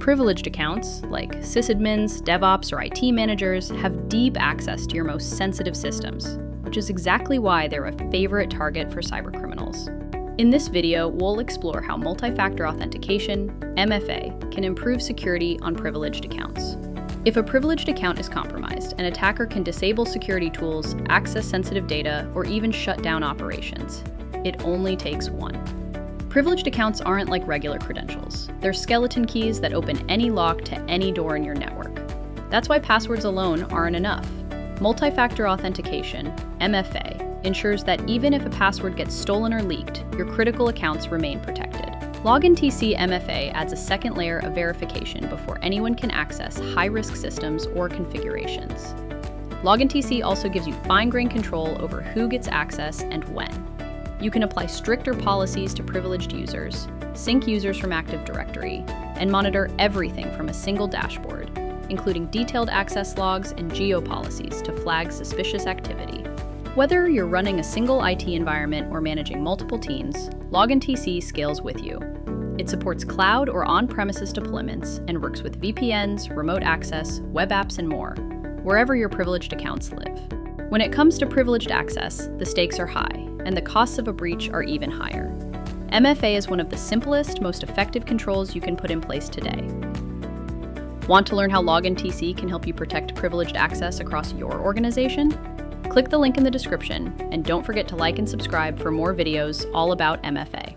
Privileged accounts, like sysadmins, DevOps, or IT managers, have deep access to your most sensitive systems, which is exactly why they're a favorite target for cybercriminals. In this video, we'll explore how multi-factor authentication, MFA, can improve security on privileged accounts. If a privileged account is compromised, an attacker can disable security tools, access sensitive data, or even shut down operations. It only takes one. Privileged accounts aren't like regular credentials. They're skeleton keys that open any lock to any door in your network. That's why passwords alone aren't enough. Multi-factor authentication, MFA, ensures that even if a password gets stolen or leaked, your critical accounts remain protected. LoginTC MFA adds a second layer of verification before anyone can access high-risk systems or configurations. LoginTC also gives you fine-grained control over who gets access and when. You can apply stricter policies to privileged users, sync users from Active Directory, and monitor everything from a single dashboard, including detailed access logs and geo-policies to flag suspicious activity. Whether you're running a single IT environment or managing multiple teams, LoginTC scales with you. It supports cloud or on-premises deployments and works with VPNs, remote access, web apps, and more, wherever your privileged accounts live. When it comes to privileged access, the stakes are high, and the costs of a breach are even higher. MFA is one of the simplest, most effective controls you can put in place today. Want to learn how LoginTC can help you protect privileged access across your organization? Click the link in the description, and don't forget to like and subscribe for more videos all about MFA.